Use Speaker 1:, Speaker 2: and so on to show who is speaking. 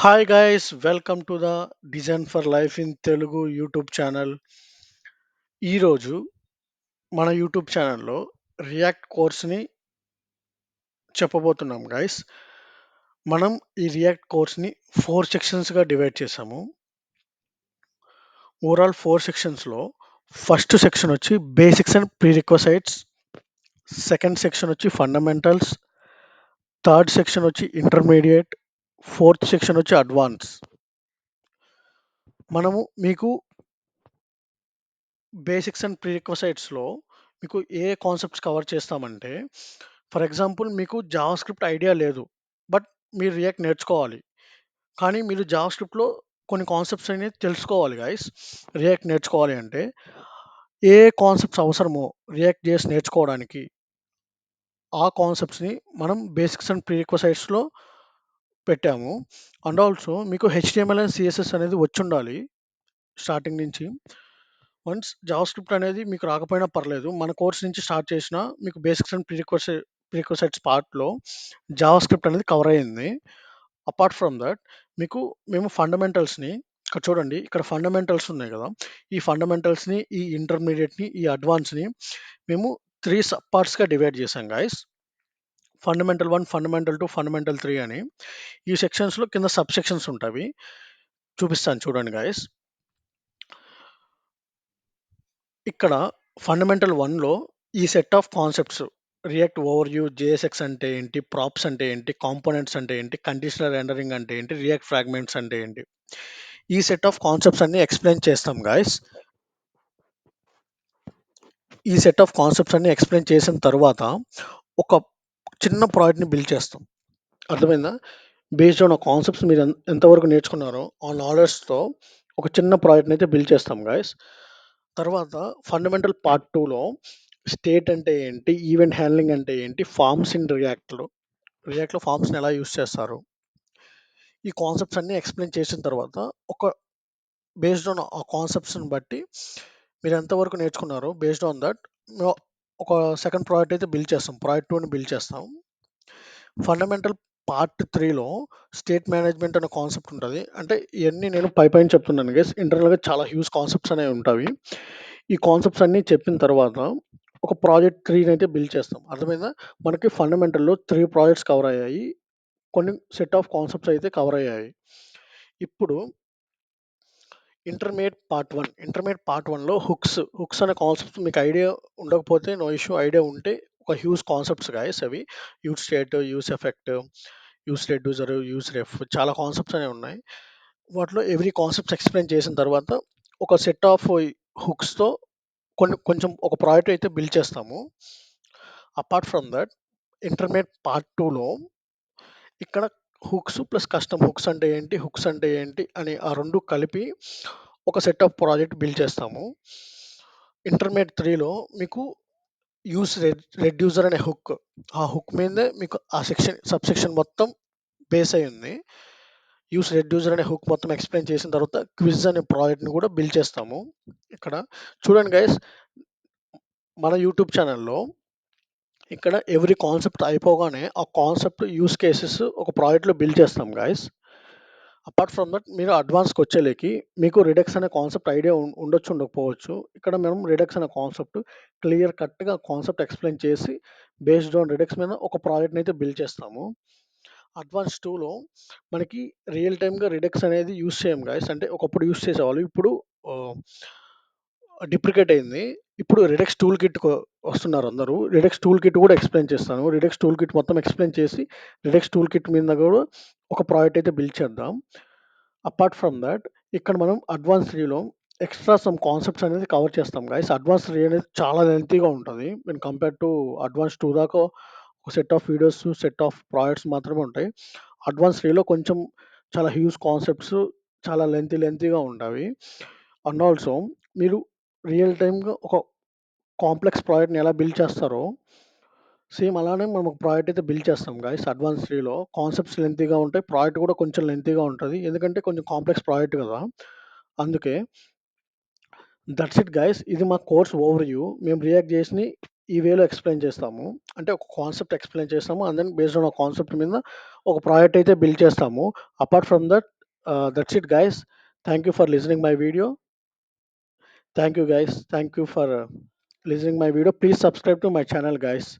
Speaker 1: Hi guys, welcome to the design for life in Telugu YouTube channel. ఈరోజు మన YouTube ఛానల్లో react కోర్స్ని చెప్పబోతున్నాం guys. మనం ఈ రియాక్ట్ కోర్స్ని 4 సెక్షన్స్గా డివైడ్ చేసాము. ఓవరాల్ 4 సెక్షన్స్లో ఫస్ట్ సెక్షన్ వచ్చి basics and prerequisites, second section వచ్చి ఫండమెంటల్స్, థర్డ్ సెక్షన్ వచ్చి ఇంటర్మీడియట్, ఫోర్త్ సెక్షన్ వచ్చి అడ్వాన్స్. మనము మీకు బేసిక్స్ అండ్ ప్రీరిక్వసైట్స్లో మీకు ఏ కాన్సెప్ట్స్ కవర్ చేస్తామంటే, ఫర్ ఎగ్జాంపుల్ మీకు జావా స్క్రిప్ట్ ఐడియా లేదు, బట్ మీరు రియాక్ట్ నేర్చుకోవాలి. కానీ మీరు జావా స్క్రిప్ట్లో కొన్ని కాన్సెప్ట్స్ అనేది తెలుసుకోవాలి గైస్. రియాక్ట్ నేర్చుకోవాలి అంటే ఏ కాన్సెప్ట్స్ అవసరమో రియాక్ట్ చేసి నేర్చుకోవడానికి ఆ కాన్సెప్ట్స్ని మనం బేసిక్స్ అండ్ ప్రీరిక్వసైట్స్లో పెట్టాము. అండ్ ఆల్సో మీకు హెచ్టిఎంఎల్ అండ్ సిఎస్ఎస్ అనేది వచ్చి ఉండాలి స్టార్టింగ్ నుంచి. వన్స్ జావా స్క్రిప్ట్ అనేది మీకు రాకపోయినా పర్లేదు, మన కోర్స్ నుంచి స్టార్ట్ చేసినా మీకు బేసిక్స్ అండ్ ప్రీరిక్వసైట్స్ పార్ట్లో జావా స్క్రిప్ట్ అనేది కవర్ అయ్యింది. అపార్ట్ ఫ్రమ్ దట్ మీకు మేము ఫండమెంటల్స్ని ఇక్కడ చూడండి, ఇక్కడ ఫండమెంటల్స్ ఉన్నాయి కదా, ఈ ఫండమెంటల్స్ని, ఈ ఇంటర్మీడియట్ని, ఈ అడ్వాన్స్ని మేము 3 సబ్ పార్ట్స్గా డివైడ్ చేసాం గాయస్. ఫండమెంటల్ 1, ఫండమెంటల్ 2, ఫండమెంటల్ 3 అని ఈ సెక్షన్స్లో కింద సబ్ సెక్షన్స్ ఉంటాయి. చూపిస్తాను చూడండి గాయస్. ఇక్కడ ఫండమెంటల్ 1లో ఈ set of concepts react over view, JSX అంటే ఏంటి, ప్రాప్స్ అంటే ఏంటి, కాంపోనెంట్స్ అంటే ఏంటి, కండిషనల్ రెండరింగ్ అంటే ఏంటి, రియాక్ట్ ఫ్రాగ్మెంట్స్ అంటే ఏంటి, ఈ సెట్ ఆఫ్ కాన్సెప్ట్స్ అన్ని ఎక్స్ప్లెయిన్ చేస్తాం గాయస్. ఈ సెట్ ఆఫ్ కాన్సెప్ట్స్ అన్ని ఎక్స్ప్లెయిన్ చేసిన తర్వాత ఒక చిన్న ప్రాజెక్ట్ని బిల్డ్ చేస్తాం. అర్థమైందా? బేస్డ్ ఆన్ ఆ కాన్సెప్ట్స్ మీరు ఎంతవరకు నేర్చుకున్నారో ఆ నాలెడ్జ్తో ఒక చిన్న ప్రాజెక్ట్ని అయితే బిల్డ్ చేస్తాం గాయస్. తర్వాత ఫండమెంటల్ పార్ట్ 2లో స్టేట్ అంటే ఏంటి, ఈవెంట్ హ్యాండ్లింగ్ అంటే ఏంటి, ఫార్మ్స్ ఇన్ రియాక్ట్లో ఫార్మ్స్ని ఎలా యూస్ చేస్తారు, ఈ కాన్సెప్ట్స్ అన్ని ఎక్స్ప్లెయిన్ చేసిన తర్వాత ఒక బేస్డ్ ఆన్ ఆ కాన్సెప్ట్స్ని బట్టి మీరు ఎంతవరకు నేర్చుకున్నారో బేస్డ్ ఆన్ దట్ ఒక సెకండ్ ప్రాజెక్ట్ అయితే బిల్డ్ చేస్తాం, ప్రాజెక్ట్ 2ని బిల్డ్ చేస్తాం. ఫండమెంటల్ పార్ట్ 3లో స్టేట్ మేనేజ్మెంట్ అనే కాన్సెప్ట్ ఉంటుంది. అంటే ఇవన్నీ నేను పైన చెప్తున్నాను గైస్, ఇంటర్నల్గా చాలా హ్యూజ్ కాన్సెప్ట్స్ అనేవి ఉంటాయి. ఈ కాన్సెప్ట్స్ అన్నీ చెప్పిన తర్వాత ఒక ప్రాజెక్ట్ 3ని అయితే బిల్డ్ చేస్తాం. అర్థమైందా? మనకి ఫండమెంటల్లో 3 ప్రాజెక్ట్స్ కవర్ అయ్యాయి, కొన్ని సెట్ ఆఫ్ కాన్సెప్ట్స్ అయితే కవర్ అయ్యాయి. ఇప్పుడు ఇంటర్మీడియట్ పార్ట్ 1లో హుక్స్ అనే కాన్సెప్ట్ మీకు ఐడియా ఉండకపోతే నో ఇష్యూ, ఐడియా ఉంటే ఒక హ్యూజ్ కాన్సెప్ట్స్ గాయస్ అవి. Use state, use effect, use reducer, use ref, చాలా కాన్సెప్ట్స్ అనేవి ఉన్నాయి. వాటిలో ఎవ్రీ కాన్సెప్ట్స్ ఎక్స్ప్లెయిన్ చేసిన తర్వాత ఒక సెట్ ఆఫ్ హుక్స్తో కొంచెం ఒక ప్రాజెక్ట్ అయితే బిల్డ్ చేస్తాము. Apart from that intermediate part 2లో ఇక్కడ హుక్స్ ప్లస్ కస్టమ్ హుక్స్ అంటే ఏంటి అని ఆ రెండు కలిపి ఒక సెట్ ఆఫ్ ప్రాజెక్ట్ బిల్డ్ చేస్తాము. ఇంటర్మీడియట్ 3లో మీకు యూస్ రెడ్యూసర్ అనే హుక్, ఆ హుక్ మీదే మీకు ఆ సబ్ సెక్షన్ మొత్తం బేస్ అయి ఉంది. యూస్ రెడ్యూసర్ అనే హుక్ మొత్తం ఎక్స్ప్లెయిన్ చేసిన తర్వాత క్విజ్ అనే ప్రాజెక్ట్ని కూడా బిల్డ్ చేస్తాము. ఇక్కడ చూడండి గైస్, మన యూట్యూబ్ ఛానల్లో ఇక్కడ ఎవ్రీ కాన్సెప్ట్ అయిపోగానే ఆ కాన్సెప్ట్ యూస్ కేసెస్ ఒక ప్రాజెక్ట్లో బిల్డ్ చేస్తాం గాయస్. అపార్ట్ ఫ్రమ్ దట్ మీరు అడ్వాన్స్కి వచ్చేలేకి మీకు రిడక్స్ అనే కాన్సెప్ట్ ఐడియా ఉండొచ్చు, ఉండకపోవచ్చు. ఇక్కడ మేము రిడక్స్ అనే కాన్సెప్ట్ క్లియర్ కట్గా కాన్సెప్ట్ ఎక్స్ప్లెయిన్ చేసి బేస్డ్ ఆన్ రిడక్స్ మీద ఒక ప్రాజెక్ట్ని అయితే బిల్డ్ చేస్తాము. అడ్వాన్స్ 2లో మనకి రియల్ టైమ్గా రిడక్స్ అనేది యూస్ చేయం గాయస్. అంటే ఒకప్పుడు యూస్ చేసేవాళ్ళు, ఇప్పుడు డిప్రికేట్ అయింది. ఇప్పుడు రిడక్స్ టూల్ కిట్ వస్తున్నారు అందరూ. రిడక్స్ టూల్ కిట్ కూడా ఎక్స్ప్లెయిన్ చేస్తాను. రిడక్స్ టూల్ కిట్ మొత్తం ఎక్స్ప్లెయిన్ చేసి రిడక్స్ టూల్ కిట్ మీద కూడా ఒక ప్రాజెక్ట్ అయితే బిల్డ్ చేద్దాం. అపార్ట్ ఫ్రమ్ దట్ ఇక్కడ మనం అడ్వాన్స్ 3లో ఎక్స్ట్రా సమ్ కాన్సెప్ట్స్ అనేది కవర్ చేస్తాం గైస్. అడ్వాన్స్ 3 అనేది చాలా లెంతీగా ఉంటుంది వెన్ కంపేర్ టు అడ్వాన్స్ 2 దాకా ఒక set of videos, set of projects మాత్రమే ఉంటాయి. అడ్వాన్స్ 3లో కొంచెం చాలా హ్యూజ్ కాన్సెప్ట్స్, చాలా లెంతీగా ఉంటాయి. అండ్ ఆల్సో మీరు రియల్ టైమ్గా ఒక కాంప్లెక్స్ ప్రాజెక్ట్ని ఎలా బిల్డ్ చేస్తారో సేమ్ అలానే మనం ఒక ప్రాజెక్ట్ అయితే బిల్డ్ చేస్తాం గైస్. అడ్వాన్స్ 3లో కాన్సెప్ట్స్ లెంతీగా ఉంటాయి, ప్రాజెక్ట్ కూడా కొంచెం లెంతీగా ఉంటుంది, ఎందుకంటే కొంచెం కాంప్లెక్స్ ప్రాజెక్ట్ కదా, అందుకే. దట్స్ ఇట్ గైస్, ఇది మా కోర్స్ ఓవర్ వ్యూ. మేము రియాక్ట్ చేసి ఈ వేలో ఎక్స్ప్లెయిన్ చేస్తాము. అంటే ఒక కాన్సెప్ట్ ఎక్స్ప్లెయిన్ చేస్తాము, అండ్ దెన్ బేస్డ్ ఆన్ ఆ కాన్సెప్ట్ మీద ఒక ప్రాజెక్ట్ అయితే బిల్డ్ చేస్తాము. Apart from that That's it, guys. Thank you for listening my video. Thank you, guys. Thank you for listening my video. Please subscribe to my channel, guys.